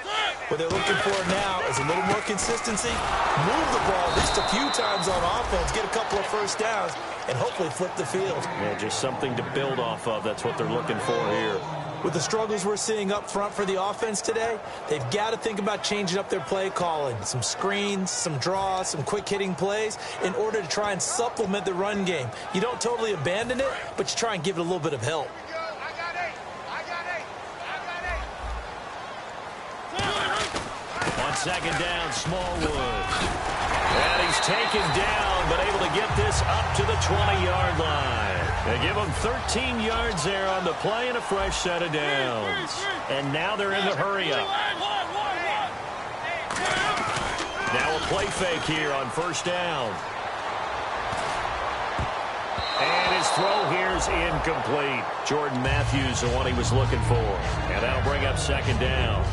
What they're looking for now is a little more consistency, move the ball at least a few times on offense, get a couple of 1st downs, and hopefully flip the field. Yeah, just something to build off of. That's what they're looking for here. With the struggles we're seeing up front for the offense today, they've got to think about changing up their play calling. Some screens, some draws, some quick-hitting plays in order to try and supplement the run game. You don't totally abandon it, but you try and give it a little bit of help. On second down, Smallwood. And he's taken down, but able to get this up to the 20-yard line. They give him 13 yards there on the play and a fresh set of downs. And now they're in the hurry-up. Now a play fake here on first down. And his throw here is incomplete. Jordan Matthews, the one he was looking for. And that'll bring up second down.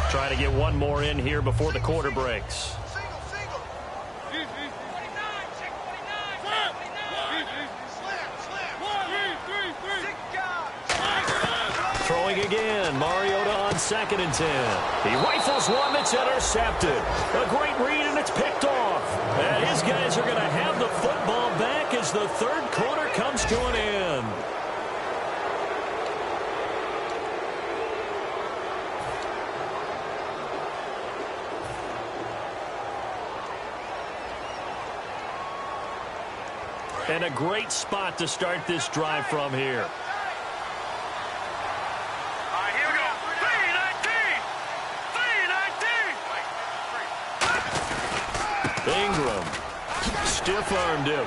Trying to get one more in here before the quarter breaks. Throwing again. Mariota on 2nd and 10. He rifles one that's intercepted. A great read, and it's picked off. And his guys are going to have the football back as the third quarter comes to an end. And a great spot to start this drive from here. All right, here we go. 3-19. Ingram stiff-armed him.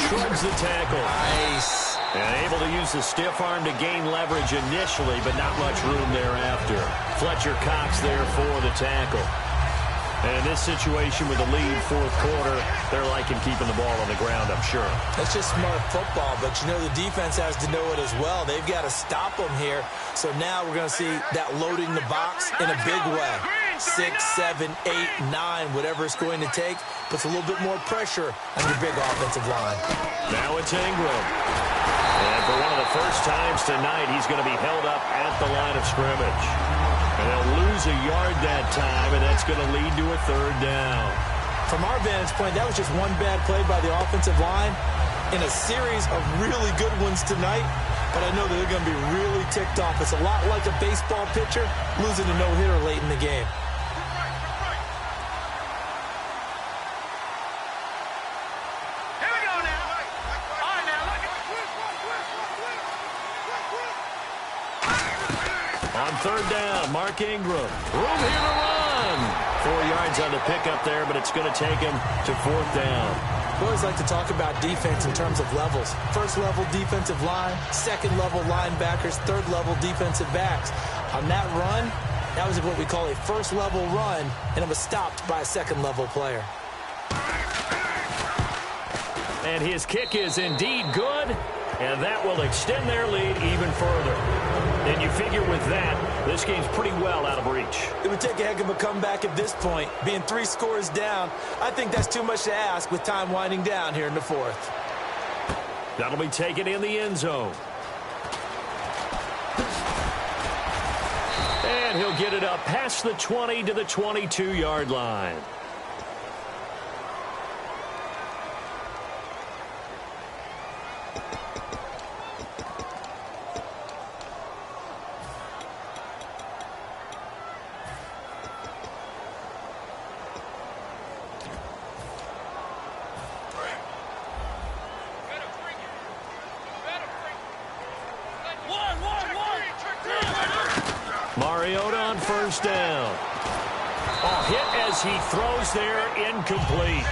Shrugs the tackle. Nice. And able to use the stiff arm to gain leverage initially, but not much room thereafter. Fletcher Cox there for the tackle. And in this situation with the lead, fourth quarter, they're liking keeping the ball on the ground, I'm sure. That's just smart football, but you know the defense has to know it as well. They've got to stop them here. So now we're going to see that loading the box in a big way. 6, 7, 8, 9, whatever it's going to take, puts a little bit more pressure on your big offensive line. Now it's Ingram. And for one of the first times tonight, he's going to be held up at the line of scrimmage. And they'll lose a yard that time, and that's going to lead to a third down. From our vantage point, that was just one bad play by the offensive line in a series of really good ones tonight. But I know that they're going to be really ticked off. It's a lot like a baseball pitcher losing a no-hitter late in the game. On third down, Mark Ingram. Room here to run. 4 yards on the pickup there, but it's going to take him to fourth down. We always like to talk about defense in terms of levels. First level defensive line, second level linebackers, third level defensive backs. On that run, that was what we call a first level run, and it was stopped by a second level player. And his kick is indeed good, and that will extend their lead even further. And you figure with that, this game's pretty well out of reach. It would take a heck of a comeback at this point. Being 3 scores down, I think that's too much to ask with time winding down here in the fourth. That'll be taken in the end zone. And he'll get it up past the 20 to the 22-yard line. Mariota on first down. A hit as he throws there, incomplete.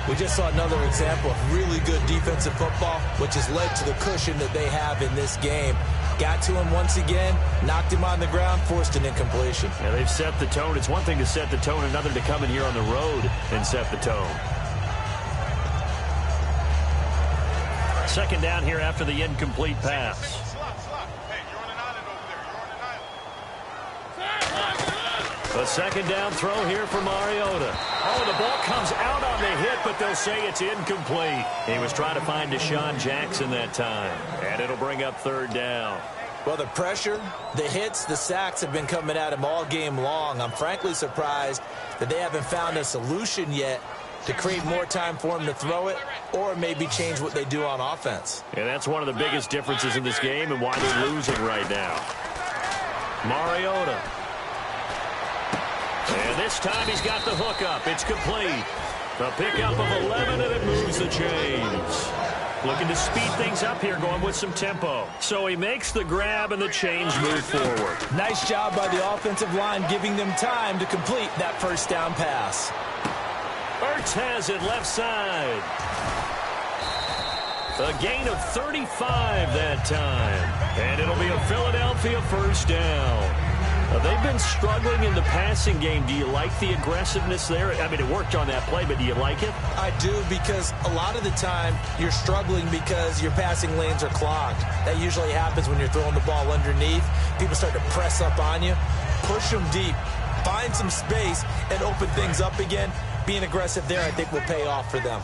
We just saw another example of really good defensive football, which has led to the cushion that they have in this game. Got to him once again, knocked him on the ground, forced an incompletion. Yeah, they've set the tone. It's one thing to set the tone, another to come in here on the road and set the tone. Second down here after the incomplete pass. A second down throw here for Mariota. Oh, the ball comes out on the hit, but they'll say it's incomplete. He was trying to find Deshaun Jackson that time, and it'll bring up third down. Well, the pressure, the hits, the sacks have been coming at him all game long. I'm frankly surprised that they haven't found a solution yet to create more time for him to throw it or maybe change what they do on offense. And that's one of the biggest differences in this game and why they're losing right now. Mariota. And this time he's got the hook up. It's complete. The pickup of 11, and it moves the chains. Looking to speed things up here, going with some tempo. So he makes the grab, and the chains move forward. Nice job by the offensive line, giving them time to complete that first down pass. Ertz has it left side. A gain of 35 that time. And it'll be a Philadelphia first down. They've been struggling in the passing game. Do you like the aggressiveness there? I mean, it worked on that play, but do you like it? I do, because a lot of the time you're struggling because your passing lanes are clogged. That usually happens when you're throwing the ball underneath. People start to press up on you. Push them deep. Find some space and open things up again. Being aggressive there, I think, will pay off for them.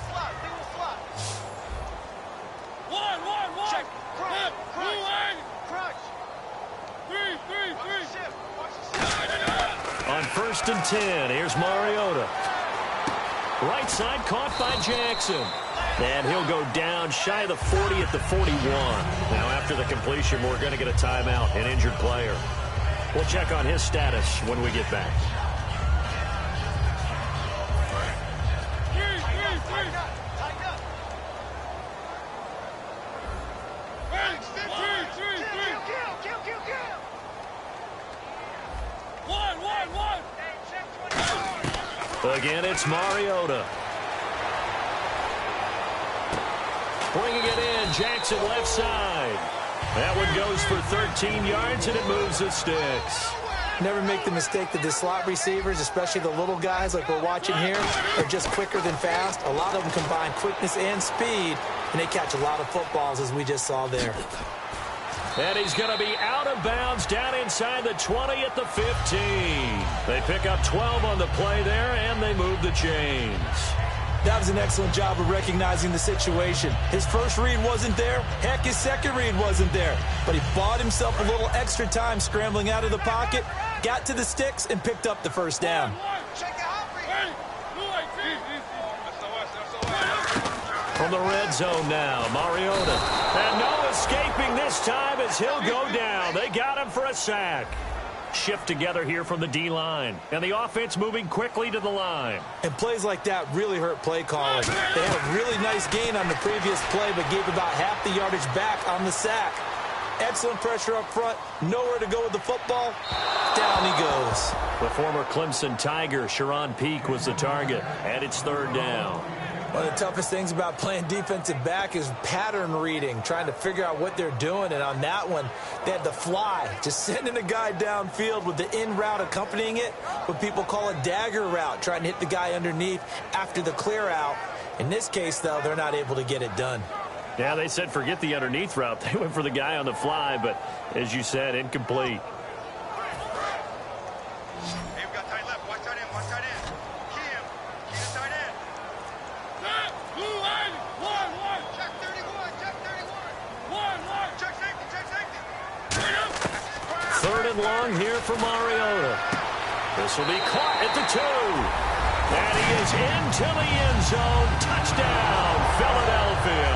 On 1st and 10, here's Mariota. Right side caught by Jackson. And he'll go down shy of the 40 at the 41. Now after the completion, we're going to get a timeout, an injured player. We'll check on his status when we get back. Again, it's Mariota. Bringing it in, Jackson left side. That one goes for 13 yards, and it moves the sticks. Never make the mistake that the slot receivers, especially the little guys like we're watching here, are just quicker than fast. A lot of them combine quickness and speed, and they catch a lot of footballs, as we just saw there. And he's going to be out of bounds down inside the 20 at the 15. They pick up 12 on the play there, and they move the chains. That was an excellent job of recognizing the situation. His first read wasn't there. Heck, his second read wasn't there. But he bought himself a little extra time scrambling out of the pocket, got to the sticks, and picked up the first down. From the red zone now, Mariota. And no escaping this time as he'll go down. They got him for a sack. Shift together here from the D-line. And the offense moving quickly to the line. And plays like that really hurt play calling. They had a really nice gain on the previous play, but gave about half the yardage back on the sack. Excellent pressure up front. Nowhere to go with the football. Down he goes. The former Clemson Tiger, Sharon Peak, was the target. And it's 3rd down. One of the toughest things about playing defensive back is pattern reading, trying to figure out what they're doing. And on that one, they had the fly, just sending a guy downfield with the in route accompanying it, what people call a dagger route, trying to hit the guy underneath after the clear out. In this case, though, they're not able to get it done. Yeah, they said forget the underneath route. They went for the guy on the fly, but as you said, incomplete. Long here for Mariota. This will be caught at the 2. And he is into the end zone. Touchdown, Philadelphia.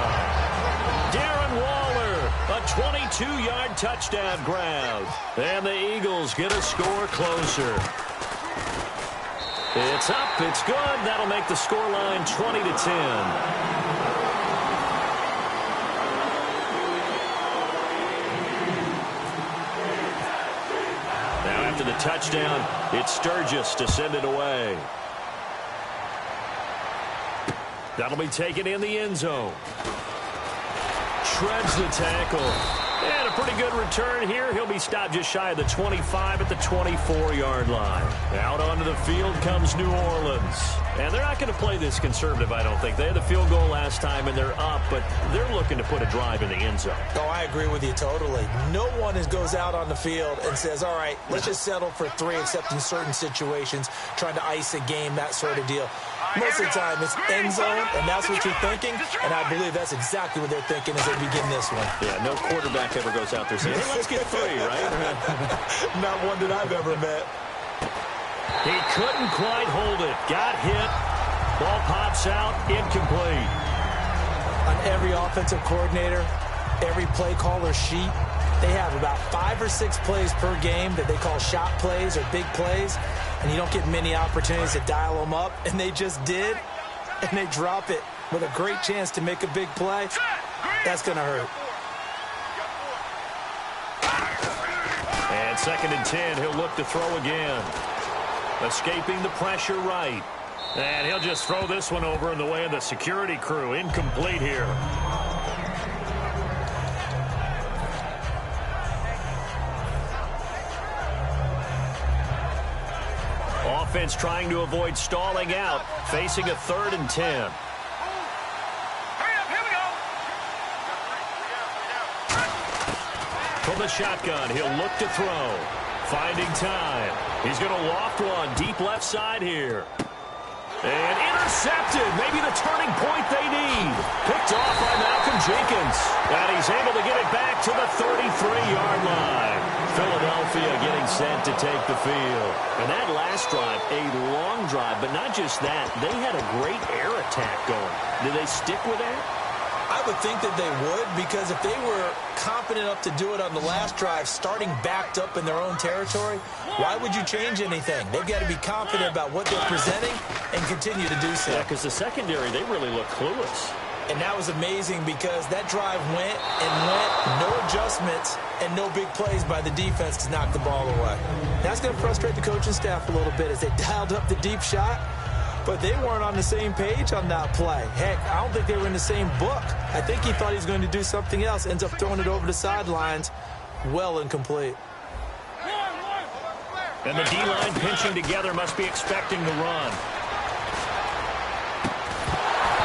Darren Waller, a 22-yard touchdown grab. And the Eagles get a score closer. It's up, it's good. That'll make the scoreline 20-10. After the touchdown, it's Sturgis to send it away. That'll be taken in the end zone. Shreds the tackle. And a pretty good return here. He'll be stopped just shy of the 25 at the 24-yard line. Out onto the field comes New Orleans. And they're not going to play this conservative, I don't think. They had the field goal last time, and they're up, but they're looking to put a drive in the end zone. Oh, I agree with you totally. No one goes out on the field and says, all right, let's just settle for 3, except in certain situations, trying to ice a game, that sort of deal. Most of the time, it's end zone, and that's what you're thinking, and I believe that's exactly what they're thinking as they begin this one. Yeah, no quarterback ever goes out there saying, hey, let's get 3, right? Not one that I've ever met. He couldn't quite hold it. Got hit. Ball pops out, incomplete. On every offensive coordinator, every play caller sheet, they have about 5 or 6 plays per game that they call shot plays or big plays, and you don't get many opportunities to dial them up, and they just did, and they drop it with a great chance to make a big play. That's going to hurt. And 2nd and 10, he'll look to throw again. Escaping the pressure right. And he'll just throw this one over in the way of the security crew. Incomplete here. Offense trying to avoid stalling out, facing a 3rd and 10. Hurry up, here we go. From the shotgun, he'll look to throw. Finding time. He's going to loft one deep left side here. And intercepted. Maybe the turning point they need. Picked off by Malcolm Jenkins. And he's able to get it back to the 33-yard line. Philadelphia getting set to take the field. And that last drive, a long drive, but not just that. They had a great air attack going. Did they stick with that? I would think that they would, because if they were confident enough to do it on the last drive, starting backed up in their own territory, why would you change anything? They've got to be confident about what they're presenting and continue to do so. Yeah, because the secondary, they really look clueless. And that was amazing because that drive went and went, no adjustments and no big plays by the defense to knock the ball away. That's going to frustrate the coaching staff a little bit as they dialed up the deep shot. But they weren't on the same page on that play. Heck, I don't think they were in the same book. I think he thought he was going to do something else. Ends up throwing it over the sidelines. Well incomplete. And the D-line pinching together must be expecting the run.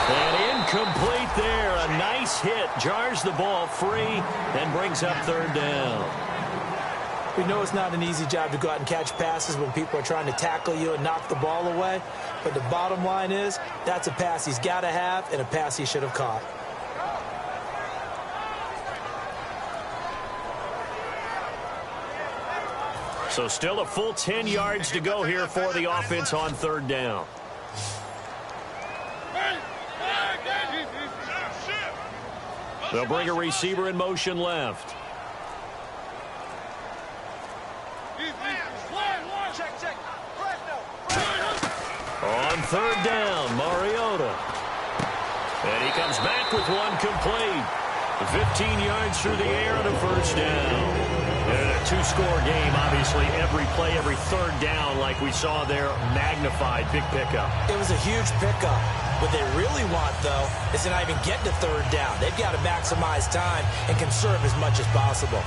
And incomplete there. A nice hit. Jars the ball free and brings up 3rd down. We know it's not an easy job to go out and catch passes when people are trying to tackle you and knock the ball away. But the bottom line is, that's a pass he's got to have and a pass he should have caught. So still a full 10 yards to go here for the offense on 3rd down. They'll bring a receiver in motion left. On 3rd down, Mariota. And he comes back with one complete. 15 yards through the air and a 1st down. And a 2-score game, obviously. Every play, every 3rd down, like we saw there, magnified. Big pickup. It was a huge pickup. What they really want, though, is to not even get to 3rd down. They've got to maximize time and conserve as much as possible.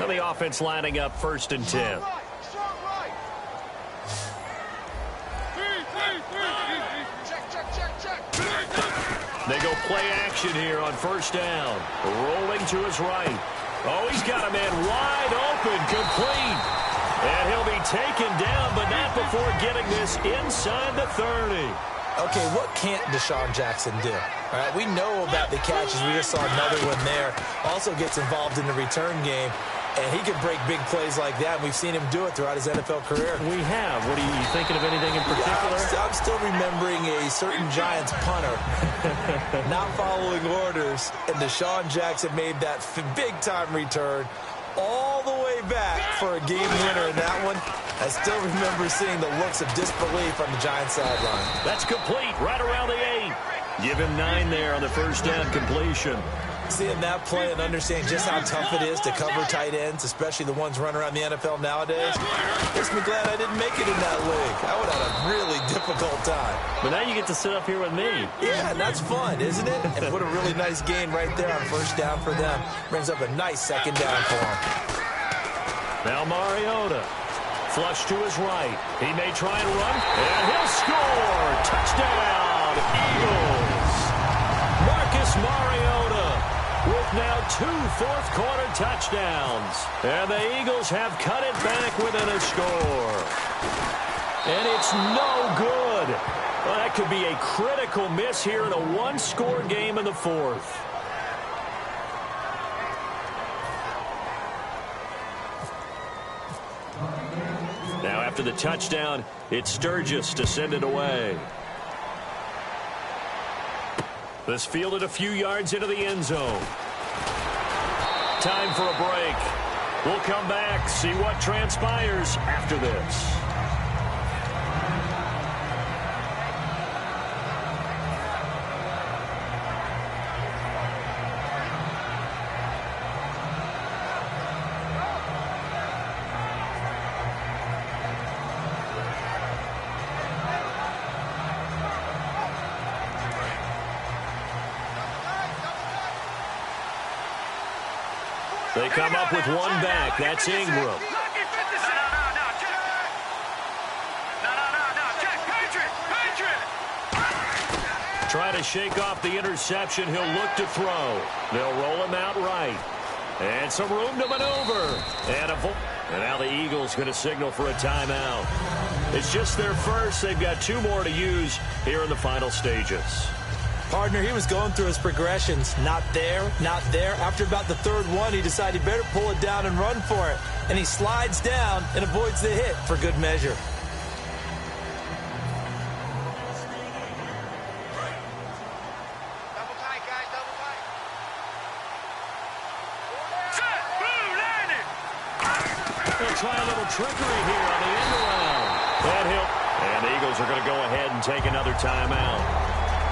The offense lining up 1st and 10. They go play action here on 1st down. Rolling to his right. Oh, he's got a man wide open, complete. And he'll be taken down, but not before getting this inside the 30. Okay, what can't Deshaun Jackson do? All right, we know about the catches. We just saw another one there. Also gets involved in the return game. And he can break big plays like that. We've seen him do it throughout his NFL career. We have. What are you thinking of anything in particular? Yeah, I'm still remembering a certain Giants punter not following orders. And Deshaun Jackson made that big-time return all the way back for a game winner in that one. I still remember seeing the looks of disbelief on the Giants sideline. That's complete right around the 8. Give him 9 there on the 1st down completion. Seeing that play and understanding just how tough it is to cover tight ends, especially the ones running around the NFL nowadays, makes me glad I didn't make it in that league. I would have had a really difficult time. But now you get to sit up here with me. Yeah, and that's fun, isn't it? And put a really nice game right there on 1st down for them. Brings up a nice 2nd down for them. Now Mariota. Flush to his right. He may try and run, and he'll score. Touchdown, Eagles. Marcus Mariota with now 2 fourth-quarter touchdowns. And the Eagles have cut it back within a score. And it's no good. Well, that could be a critical miss here in a one-score game in the fourth. Now after the touchdown, it's Sturgis to send it away. This fielded a few yards into the end zone. Time for a break. We'll come back, see what transpires after this. They come up with one back. That's Ingram. Try to shake off the interception. He'll look to throw. They'll roll him out right. And some room to maneuver. And now the Eagles going to signal for a timeout. It's just their first. They've got two more to use here in the final stages. Partner, he was going through his progressions. Not there, not there. After about the third one, he decided he better pull it down and run for it. And he slides down and avoids the hit for good measure. Double tight, guys, double tight. Set, blue, landing. They'll try a little trickery here on the end around. And the Eagles are going to go ahead and take another timeout.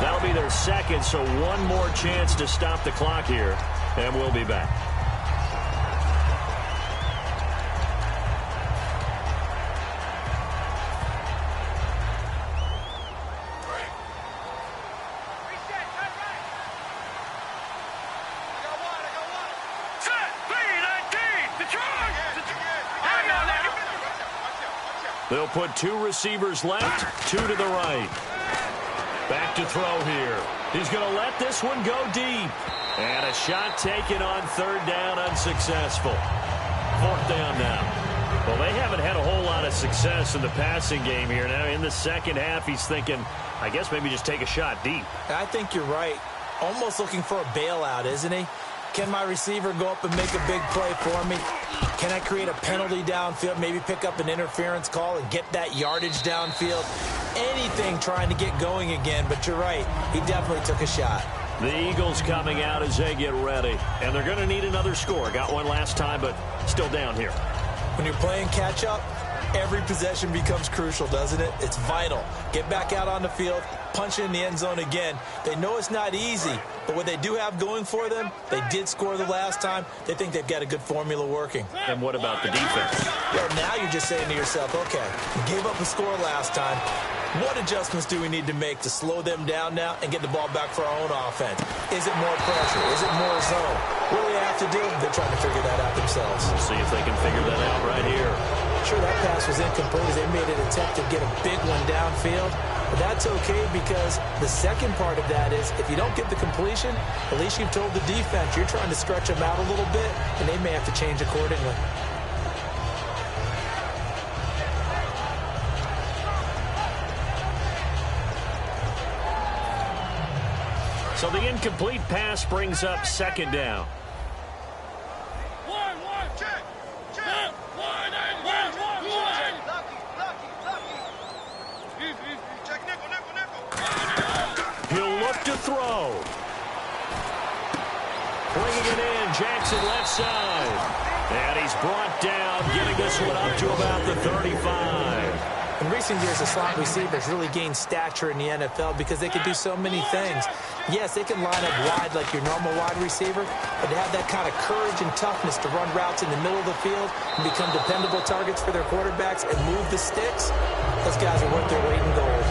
That'll be their second, so one more chance to stop the clock here, and we'll be back. Reset, turn right. I got one. Set, B-19, Detroit. Hang on now. They'll put two receivers left, two to the right. Back to throw here. He's going to let this one go deep. And a shot taken on third down, unsuccessful. Fourth down now. Well, they haven't had a whole lot of success in the passing game here. Now, in the second half, he's thinking, I guess maybe just take a shot deep. I think you're right. Almost looking for a bailout, isn't he? Can my receiver go up and make a big play for me? Can I create a penalty downfield, maybe pick up an interference call and get that yardage downfield? Anything trying to get going again, but you're right. He definitely took a shot. The Eagles coming out as they get ready, and they're going to need another score. Got one last time, but still down here. When you're playing catch-up, every possession becomes crucial, doesn't it? It's vital. Get back out on the field, punch it in the end zone again. They know it's not easy, but what they do have going for them, they did score the last time. They think they've got a good formula working. And what about the defense? Well, now you're just saying to yourself, okay, we gave up a score last time. What adjustments do we need to make to slow them down now and get the ball back for our own offense? Is it more pressure? Is it more zone? What do they have to do? They're trying to figure that out themselves. We'll see if they can figure that out right here. Sure, that pass was incomplete as they made an attempt to get a big one downfield. But that's okay because the second part of that is if you don't get the completion, at least you've told the defense you're trying to stretch them out a little bit, and they may have to change accordingly. So the incomplete pass brings up second down. Check. Check, nickel. He'll look to throw. Bringing it in, Jackson left side. And he's brought down, getting this one up to about the 35. In recent years, the slot receivers really gained stature in the NFL because they can do so many things. Yes, they can line up wide like your normal wide receiver, but to have that kind of courage and toughness to run routes in the middle of the field and become dependable targets for their quarterbacks and move the sticks, those guys are worth their weight in gold.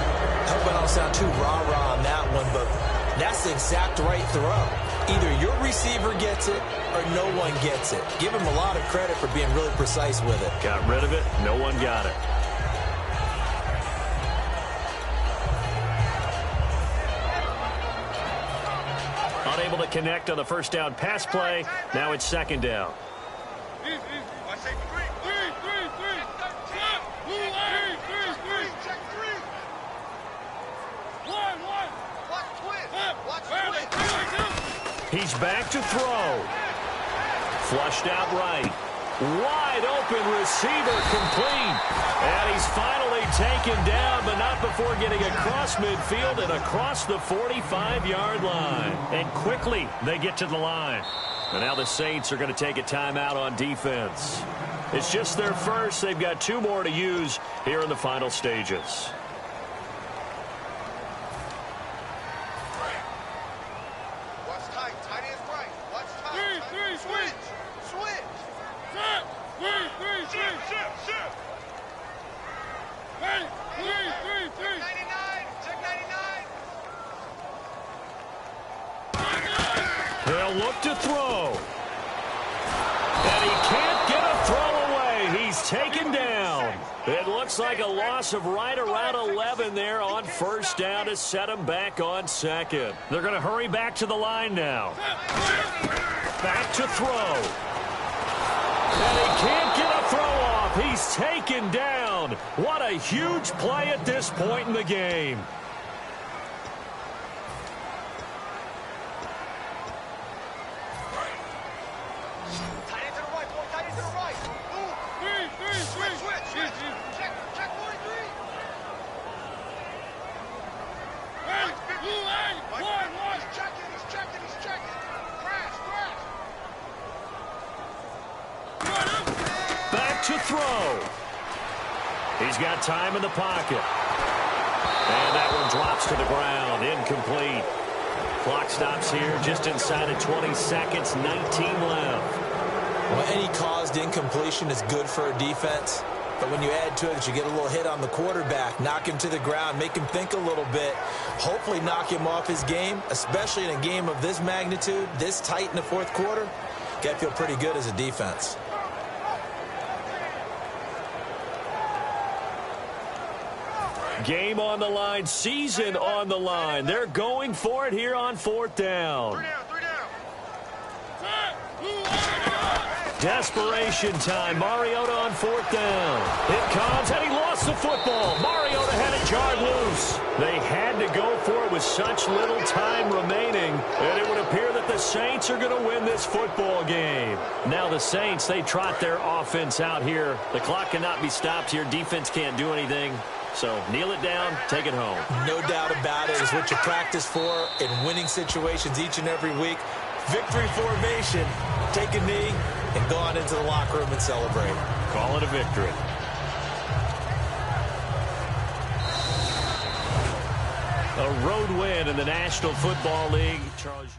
I hope I don't sound too rah-rah on that one, but that's the exact right throw. Either your receiver gets it or no one gets it. Give him a lot of credit for being really precise with it. Got rid of it. No one got it. Unable to connect on the first down pass play. Now it's second down. He's back to throw. Flushed out right. Wide open receiver complete. And he's finally taken down, but not before getting across midfield and across the 45-yard line. And quickly they get to the line. And now the Saints are going to take a timeout on defense. It's just their first. They've got 2 more to use here in the final stages. They'll look to throw. And he can't get a throw away. He's taken down. It looks like a loss of right around 11 there on first down to set him back on second. They're going to hurry back to the line now. Back to throw. And he can't get a throw off. He's taken down. What a huge play at this point in the game. To throw. He's got time in the pocket. And that one drops to the ground. Incomplete. Clock stops here just inside of 20 seconds. 19 left. Well, any caused incompletion is good for a defense. But when you add to it that you get a little hit on the quarterback, knock him to the ground, make him think a little bit, hopefully knock him off his game, especially in a game of this magnitude, this tight in the fourth quarter, got to feel pretty good as a defense. Game on the line, season on the line. They're going for it here on fourth down. 3 down. Desperation time. Mariota on fourth down. It comes, and he lost the football. Mariota had it jarred loose. They had to go for it with such little time remaining, and it would appear that the Saints are going to win this football game. Now the Saints, they trot their offense out here. The clock cannot be stopped here. Defense can't do anything. So kneel it down, take it home. No doubt about it. It's what you practice for in winning situations each and every week. Victory formation. Take a knee and go on into the locker room and celebrate. Call it a victory. A road win in the National Football League. Charles.